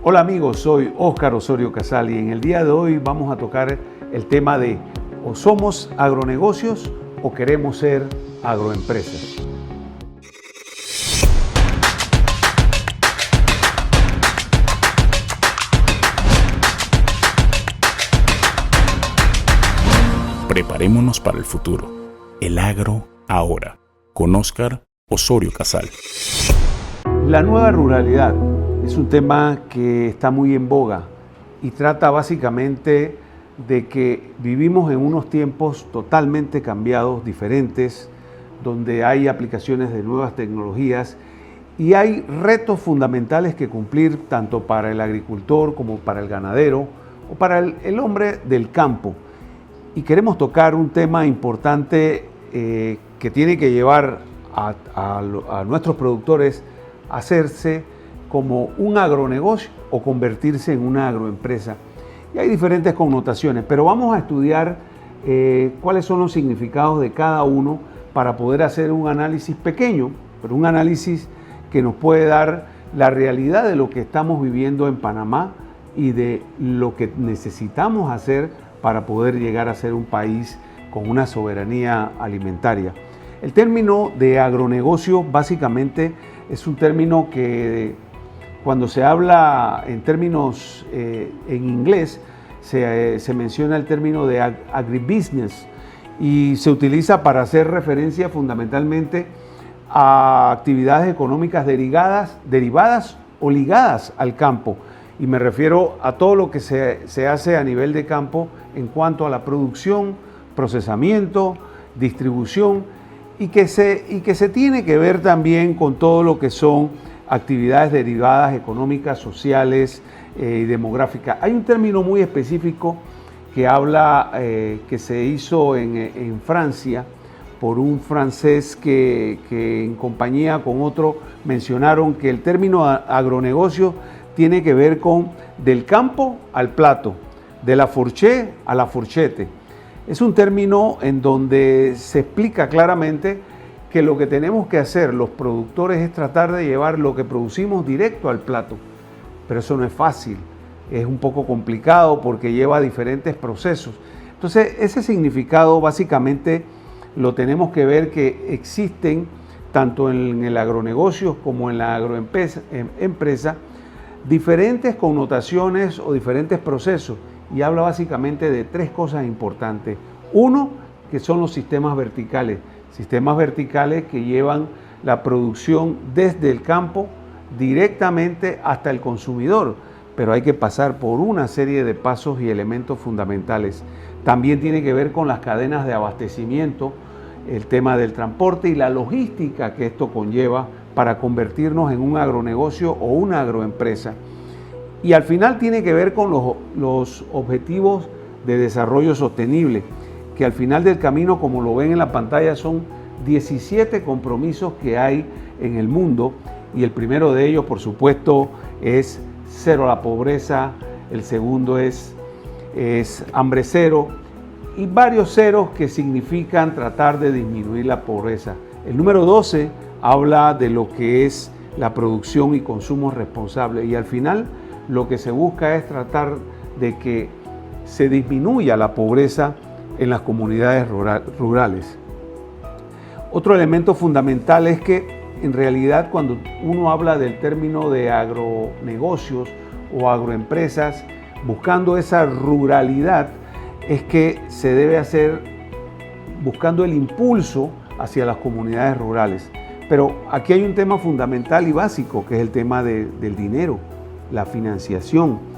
Hola amigos, soy Óscar Osorio Casal y en el día de hoy vamos a tocar el tema de o somos agronegocios o queremos ser agroempresas. Preparémonos para el futuro. El agro ahora, con Óscar Osorio Casal. La nueva ruralidad es un tema que está muy en boga y trata básicamente de que vivimos en unos tiempos totalmente cambiados, diferentes, donde hay aplicaciones de nuevas tecnologías y hay retos fundamentales que cumplir tanto para el agricultor como para el ganadero o para el hombre del campo. Y queremos tocar un tema importante que tiene que llevar a nuestros productores a hacerse como un agronegocio o convertirse en una agroempresa. Y hay diferentes connotaciones, pero vamos a estudiar cuáles son los significados de cada uno para poder hacer un análisis pequeño, pero un análisis que nos puede dar la realidad de lo que estamos viviendo en Panamá y de lo que necesitamos hacer para poder llegar a ser un país con una soberanía alimentaria. El término de agronegocio básicamente es un término que cuando se habla en términos en inglés se menciona el término de agribusiness y se utiliza para hacer referencia fundamentalmente a actividades económicas derivadas o ligadas al campo. Y me refiero a todo lo que se hace a nivel de campo en cuanto a la producción, procesamiento, distribución y que se tiene que ver también con todo lo que son actividades derivadas económicas, sociales y demográficas. Hay un término muy específico que habla, que se hizo en Francia por un francés que en compañía con otro mencionaron que el término agronegocio tiene que ver con del campo al plato, de la fourchette a la fourchette. Es un término en donde se explica claramente que lo que tenemos que hacer los productores es tratar de llevar lo que producimos directo al plato. Pero eso no es fácil, es un poco complicado porque lleva diferentes procesos. Entonces, ese significado básicamente lo tenemos que ver que existen tanto en el agronegocio como en la agroempresa diferentes connotaciones o diferentes procesos y habla básicamente de tres cosas importantes. Uno, que son los sistemas verticales que llevan la producción desde el campo directamente hasta el consumidor, pero hay que pasar por una serie de pasos y elementos fundamentales. También tiene que ver con las cadenas de abastecimiento, el tema del transporte y la logística que esto conlleva para convertirnos en un agronegocio o una agroempresa. Y al final tiene que ver con los objetivos de desarrollo sostenible, que al final del camino, como lo ven en la pantalla, son 17 compromisos que hay en el mundo y el primero de ellos, por supuesto, es cero a la pobreza, el segundo es hambre cero y varios ceros que significan tratar de disminuir la pobreza. El número 12 habla de lo que es la producción y consumo responsable y al final lo que se busca es tratar de que se disminuya la pobreza en las comunidades rurales. Otro elemento fundamental es que en realidad cuando uno habla del término de agronegocios o agroempresas, buscando esa ruralidad, es que se debe hacer buscando el impulso hacia las comunidades rurales. Pero aquí hay un tema fundamental y básico, que es el tema del dinero, la financiación.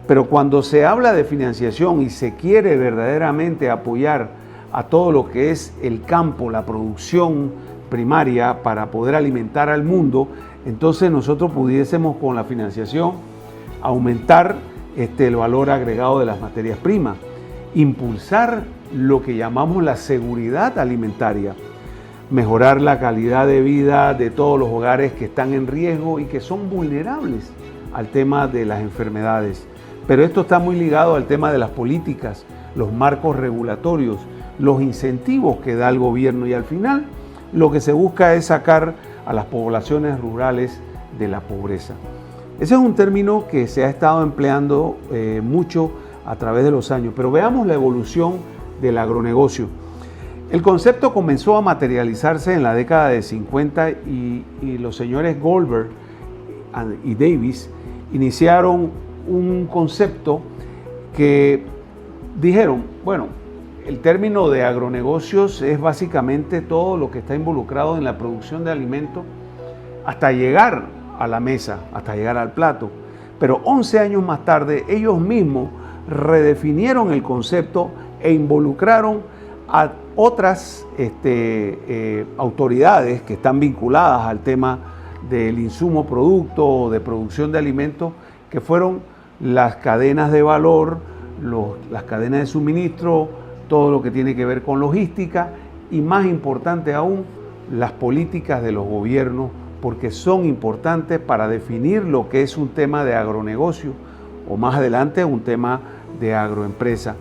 Pero cuando se habla de financiación y se quiere verdaderamente apoyar a todo lo que es el campo, la producción primaria para poder alimentar al mundo, entonces nosotros pudiésemos con la financiación aumentar el valor agregado de las materias primas, impulsar lo que llamamos la seguridad alimentaria, mejorar la calidad de vida de todos los hogares que están en riesgo y que son vulnerables al tema de las enfermedades. Pero esto está muy ligado al tema de las políticas, los marcos regulatorios, los incentivos que da el gobierno y al final lo que se busca es sacar a las poblaciones rurales de la pobreza. Ese es un término que se ha estado empleando mucho a través de los años, pero veamos la evolución del agronegocio. El concepto comenzó a materializarse en la década de 50 y los señores Goldberg y Davis iniciaron un concepto que dijeron, bueno, el término de agronegocios es básicamente todo lo que está involucrado en la producción de alimentos hasta llegar a la mesa, hasta llegar al plato. Pero 11 años más tarde, ellos mismos redefinieron el concepto e involucraron a otras autoridades que están vinculadas al tema del insumo producto o de producción de alimentos, que fueron las cadenas de valor, las cadenas de suministro, todo lo que tiene que ver con logística y, más importante aún, las políticas de los gobiernos, porque son importantes para definir lo que es un tema de agronegocio o más adelante un tema de agroempresa.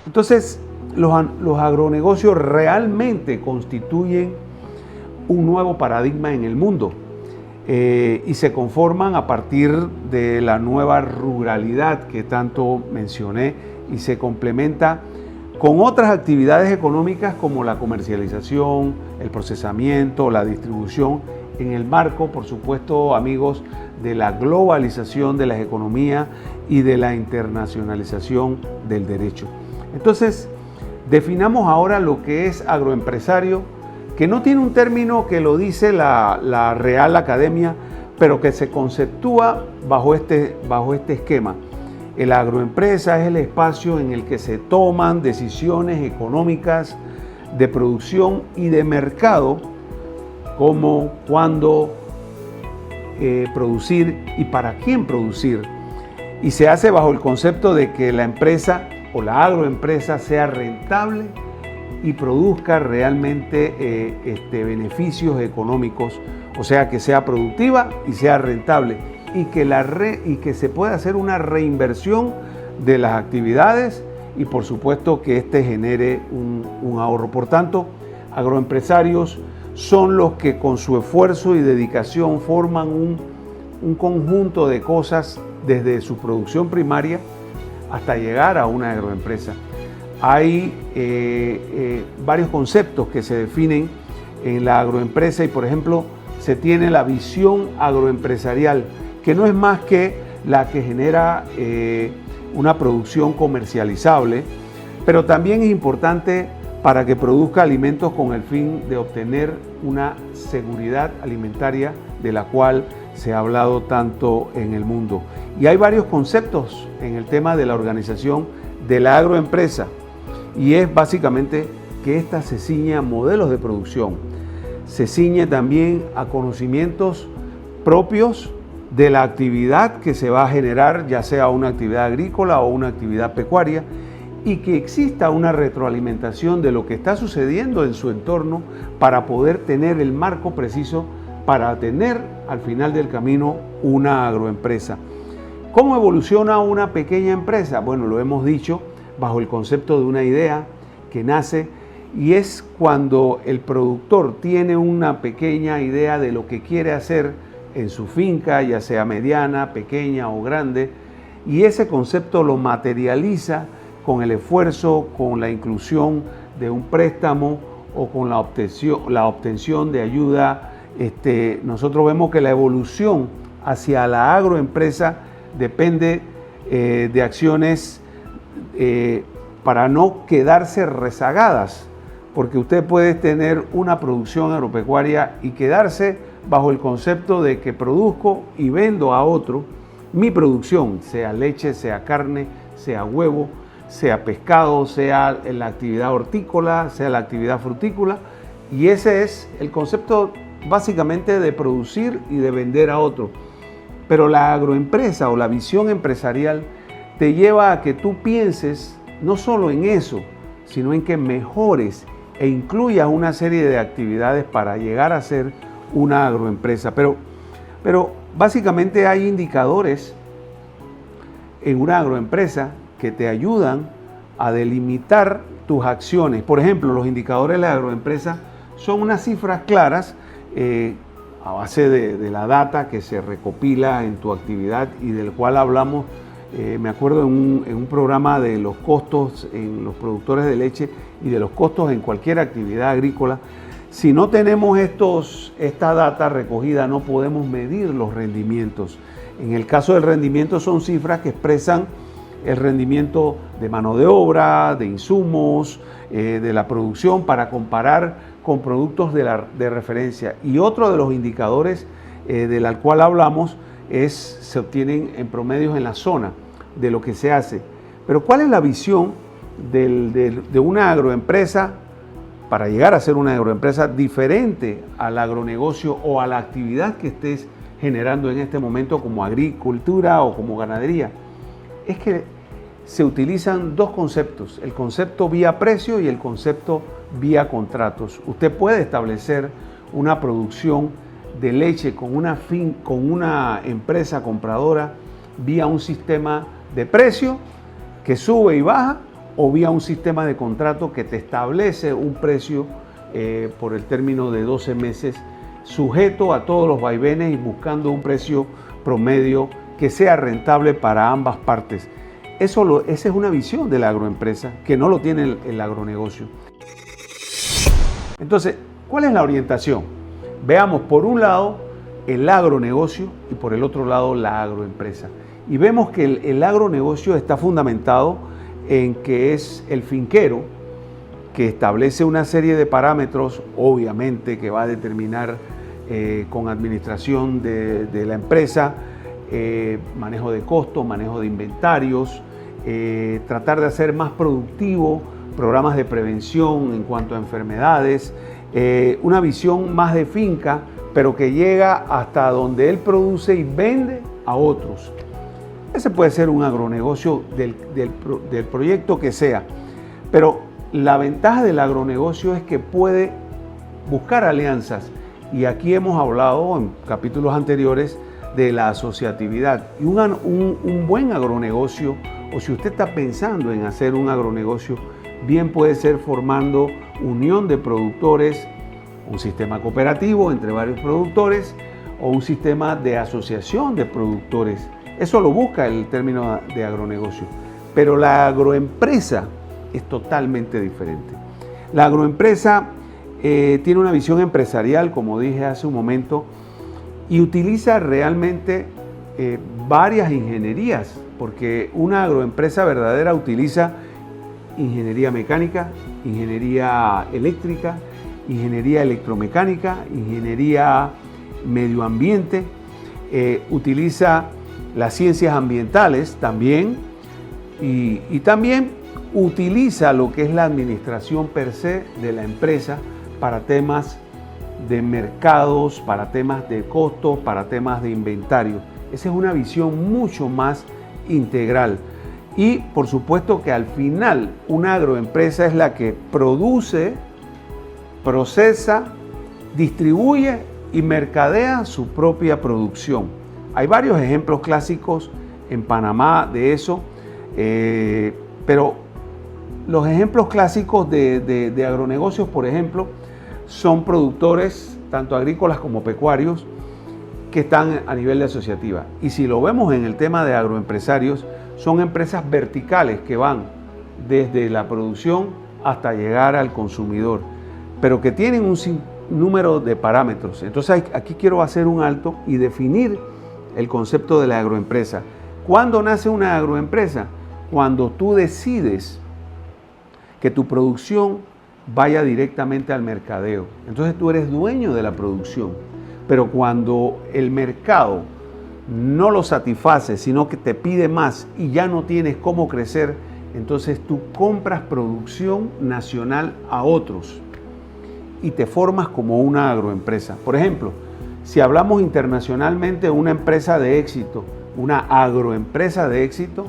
Entonces, los agronegocios realmente constituyen un nuevo paradigma en el mundo y se conforman a partir de la nueva ruralidad que tanto mencioné y se complementa con otras actividades económicas como la comercialización, el procesamiento, la distribución, en el marco, por supuesto, amigos, de la globalización de las economías y de la internacionalización del derecho. Entonces, definamos ahora lo que es agroempresario, que no tiene un término que lo dice la Real Academia, pero que se conceptúa bajo este esquema. El agroempresa es el espacio en el que se toman decisiones económicas de producción y de mercado, como cuándo producir y para quién producir. Y se hace bajo el concepto de que la empresa o la agroempresa sea rentable y produzca realmente beneficios económicos, o sea, que sea productiva y sea rentable y que se pueda hacer una reinversión de las actividades y por supuesto que genere un ahorro. Por tanto, agroempresarios son los que con su esfuerzo y dedicación forman un conjunto de cosas desde su producción primaria hasta llegar a una agroempresa. Hay varios conceptos que se definen en la agroempresa y, por ejemplo, se tiene la visión agroempresarial, que no es más que la que genera una producción comercializable, pero también es importante para que produzca alimentos con el fin de obtener una seguridad alimentaria de la cual se ha hablado tanto en el mundo. Y hay varios conceptos en el tema de la organización de la agroempresa y es básicamente que ésta se ciñe a modelos de producción, se ciñe también a conocimientos propios de la actividad que se va a generar, ya sea una actividad agrícola o una actividad pecuaria, y que exista una retroalimentación de lo que está sucediendo en su entorno para poder tener el marco preciso para tener al final del camino una agroempresa. ¿Cómo evoluciona una pequeña empresa? Bueno, lo hemos dicho, bajo el concepto de una idea que nace y es cuando el productor tiene una pequeña idea de lo que quiere hacer en su finca, ya sea mediana, pequeña o grande, y ese concepto lo materializa con el esfuerzo, con la inclusión de un préstamo o con la obtención de ayuda. Nosotros vemos que la evolución hacia la agroempresa depende de acciones para no quedarse rezagadas, porque usted puede tener una producción agropecuaria y quedarse bajo el concepto de que produzco y vendo a otro mi producción, sea leche, sea carne, sea huevo, sea pescado, sea la actividad hortícola, sea la actividad frutícola, y ese es el concepto básicamente de producir y de vender a otro. Pero la agroempresa o la visión empresarial te lleva a que tú pienses no solo en eso, sino en que mejores e incluyas una serie de actividades para llegar a ser una agroempresa. Pero básicamente hay indicadores en una agroempresa que te ayudan a delimitar tus acciones. Por ejemplo, los indicadores de la agroempresa son unas cifras claras a base de la data que se recopila en tu actividad y del cual hablamos, me acuerdo en un programa de los costos en los productores de leche y de los costos en cualquier actividad agrícola. Si no tenemos esta data recogida, no podemos medir los rendimientos. En el caso del rendimiento son cifras que expresan el rendimiento de mano de obra, de insumos, de la producción para comparar con productos de referencia. Y otro de los indicadores del cual hablamos se obtienen en promedios en la zona de lo que se hace. Pero ¿cuál es la visión de una agroempresa para llegar a ser una agroempresa diferente al agronegocio o a la actividad que estés generando en este momento como agricultura o como ganadería? Es que se utilizan dos conceptos, el concepto vía precio y el concepto vía contratos. Usted puede establecer una producción de leche con una empresa compradora vía un sistema de precio que sube y baja, o vía un sistema de contrato que te establece un precio por el término de 12 meses, sujeto a todos los vaivenes y buscando un precio promedio que sea rentable para ambas partes. Esa es una visión de la agroempresa que no lo tiene el agronegocio. Entonces, ¿cuál es la orientación? Veamos por un lado el agronegocio y por el otro lado la agroempresa. Y vemos que el agronegocio está fundamentado en que es el finquero que establece una serie de parámetros, obviamente que va a determinar con administración de la empresa, manejo de costos, manejo de inventarios, tratar de hacer más productivo programas de prevención en cuanto a enfermedades, una visión más de finca, pero que llega hasta donde él produce y vende a otros. Ese puede ser un agronegocio del proyecto que sea, pero la ventaja del agronegocio es que puede buscar alianzas, y aquí hemos hablado en capítulos anteriores de la asociatividad. Y un buen agronegocio, o si usted está pensando en hacer un agronegocio, bien puede ser formando unión de productores, un sistema cooperativo entre varios productores o un sistema de asociación de productores. Eso lo busca el término de agronegocio. Pero la agroempresa es totalmente diferente. La agroempresa tiene una visión empresarial, como dije hace un momento, y utiliza realmente varias ingenierías, porque una agroempresa verdadera utiliza ingeniería mecánica, ingeniería eléctrica, ingeniería electromecánica, ingeniería medio ambiente, utiliza las ciencias ambientales también, y también utiliza lo que es la administración per se de la empresa para temas de mercados, para temas de costos, para temas de inventario. Esa es una visión mucho más integral. Y por supuesto que al final una agroempresa es la que produce, procesa, distribuye y mercadea su propia producción. Hay varios ejemplos clásicos en Panamá de eso, pero los ejemplos clásicos de agronegocios, por ejemplo, son productores, tanto agrícolas como pecuarios, que están a nivel de asociativa. Y si lo vemos en el tema de agroempresarios, son empresas verticales que van desde la producción hasta llegar al consumidor, pero que tienen un sinnúmero de parámetros. Entonces aquí quiero hacer un alto y definir el concepto de la agroempresa. ¿Cuándo nace una agroempresa? Cuando tú decides que tu producción vaya directamente al mercadeo. Entonces tú eres dueño de la producción. Pero cuando el mercado no lo satisface, sino que te pide más y ya no tienes cómo crecer, entonces tú compras producción nacional a otros y te formas como una agroempresa. Por ejemplo, si hablamos internacionalmente, una empresa de éxito, una agroempresa de éxito,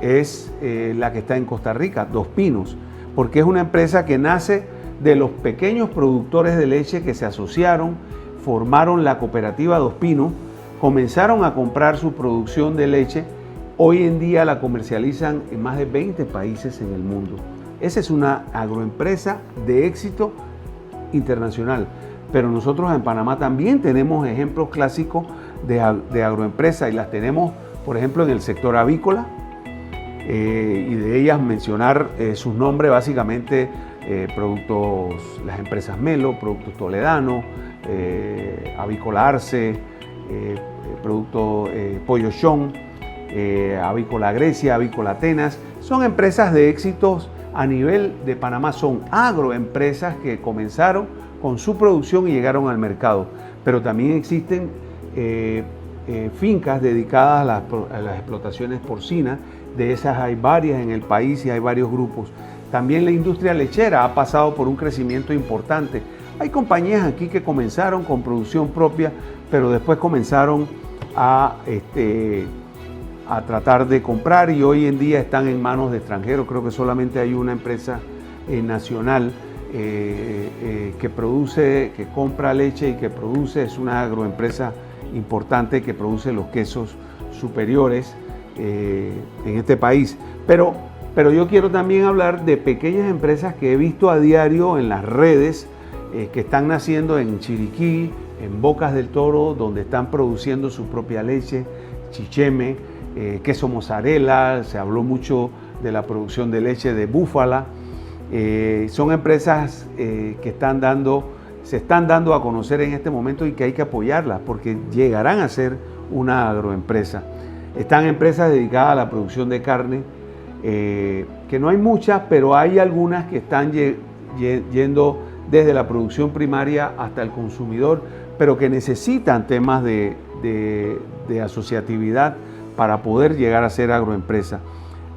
es la que está en Costa Rica, Dos Pinos, porque es una empresa que nace de los pequeños productores de leche que se asociaron, formaron la cooperativa Dos Pinos, comenzaron a comprar su producción de leche. Hoy en día la comercializan en más de 20 países en el mundo. Esa es una agroempresa de éxito internacional. pero nosotros en Panamá también tenemos ejemplos clásicos de agroempresas y las tenemos, por ejemplo, en el sector avícola, y de ellas mencionar sus nombres básicamente, productos, las empresas Melo, Productos Toledano, Avícola Arce, Producto Pollo Shon, Avícola Grecia, Avícola Atenas. Son empresas de éxitos a nivel de Panamá, son agroempresas que comenzaron con su producción y llegaron al mercado, pero también existen fincas dedicadas a las explotaciones porcinas. De esas hay varias en el país y hay varios grupos. También la industria lechera ha pasado por un crecimiento importante. Hay compañías aquí que comenzaron con producción propia, pero después comenzaron a tratar de comprar y hoy en día están en manos de extranjeros. Creo que solamente hay una empresa nacional que produce, que compra leche y que produce, es una agroempresa importante que produce los quesos superiores en este país. Pero yo quiero también hablar de pequeñas empresas que he visto a diario en las redes que están naciendo en Chiriquí, en Bocas del Toro, donde están produciendo su propia leche, chicheme, queso mozzarella. Se habló mucho de la producción de leche de búfala. Son empresas que se están dando a conocer en este momento y que hay que apoyarlas porque llegarán a ser una agroempresa. Están empresas dedicadas a la producción de carne, que no hay muchas, pero hay algunas que están yendo desde la producción primaria hasta el consumidor, pero que necesitan temas de asociatividad para poder llegar a ser agroempresa.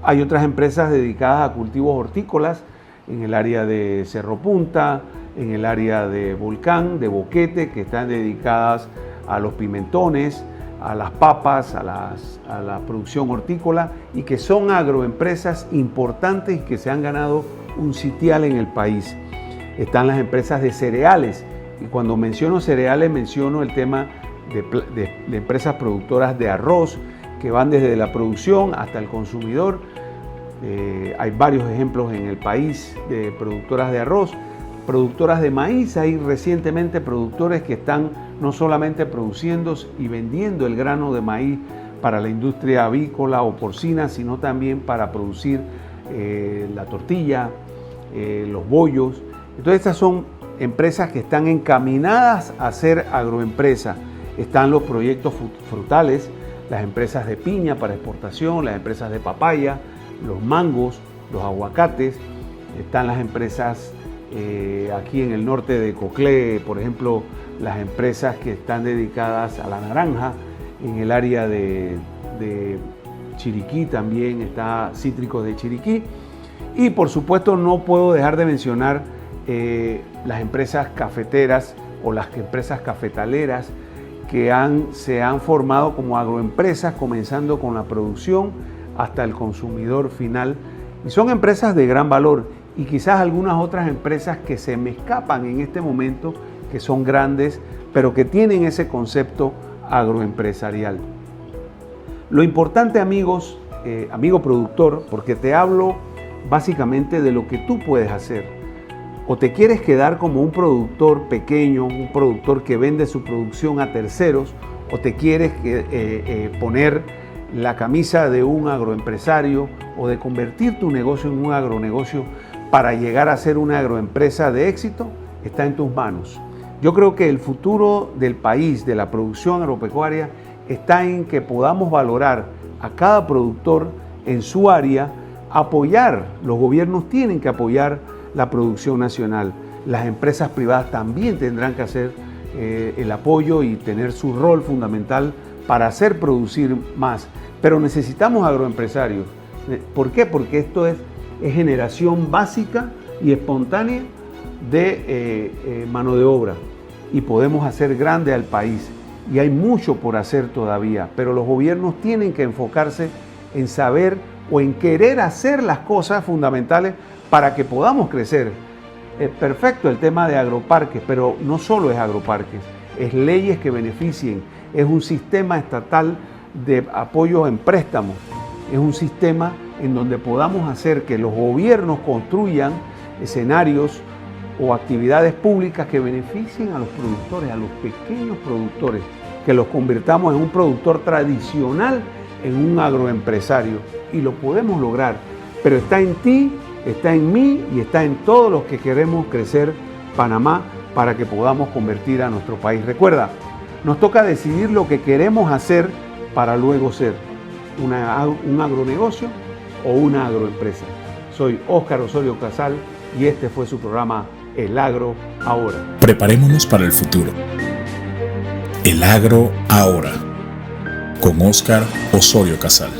Hay otras empresas dedicadas a cultivos hortícolas en el área de Cerro Punta, en el área de Volcán, de Boquete, que están dedicadas a los pimentones, a las papas, a la producción hortícola y que son agroempresas importantes y que se han ganado un sitial en el país. Están las empresas de cereales y cuando menciono cereales menciono el tema de empresas productoras de arroz que van desde la producción hasta el consumidor. Hay varios ejemplos en el país de productoras de arroz, productoras de maíz. Hay recientemente productores que están no solamente produciendo y vendiendo el grano de maíz para la industria avícola o porcina, sino también para producir la tortilla, los bollos. Entonces estas son empresas que están encaminadas a ser agroempresas. Están los proyectos frutales, las empresas de piña para exportación, las empresas de papaya, los mangos, los aguacates. Están las empresas aquí en el norte de Coclé, por ejemplo, las empresas que están dedicadas a la naranja. En el área de Chiriquí también está Cítricos de Chiriquí. Y por supuesto no puedo dejar de mencionar las empresas cafeteras o las empresas cafetaleras que se han formado como agroempresas, comenzando con la producción hasta el consumidor final. Y son empresas de gran valor y quizás algunas otras empresas que se me escapan en este momento, que son grandes, pero que tienen ese concepto agroempresarial. Lo importante, amigos, amigo productor, porque te hablo básicamente de lo que tú puedes hacer. O te quieres quedar como un productor pequeño, un productor que vende su producción a terceros, o te quieres poner la camisa de un agroempresario o de convertir tu negocio en un agronegocio para llegar a ser una agroempresa de éxito, está en tus manos. Yo creo que el futuro del país, de la producción agropecuaria, está en que podamos valorar a cada productor en su área, apoyar. Los gobiernos tienen que apoyar la producción nacional. Las empresas privadas también tendrán que hacer el apoyo y tener su rol fundamental para hacer producir más. Pero necesitamos agroempresarios. ¿Por qué? Porque esto es generación básica y espontánea de mano de obra y podemos hacer grande al país. Y hay mucho por hacer todavía, pero los gobiernos tienen que enfocarse en saber o en querer hacer las cosas fundamentales para que podamos crecer. Es perfecto el tema de agroparques, pero no solo es agroparques, es leyes que beneficien, es un sistema estatal de apoyo en préstamos, es un sistema en donde podamos hacer que los gobiernos construyan escenarios o actividades públicas que beneficien a los productores, a los pequeños productores, que los convirtamos en un productor tradicional, en un agroempresario. Y lo podemos lograr, pero está en ti, está en mí y está en todos los que queremos crecer Panamá para que podamos convertir a nuestro país. Recuerda, nos toca decidir lo que queremos hacer para luego ser un agronegocio o una agroempresa. Soy Óscar Osorio Casal y este fue su programa El Agro Ahora. Preparémonos para el futuro. El Agro Ahora, con Óscar Osorio Casal.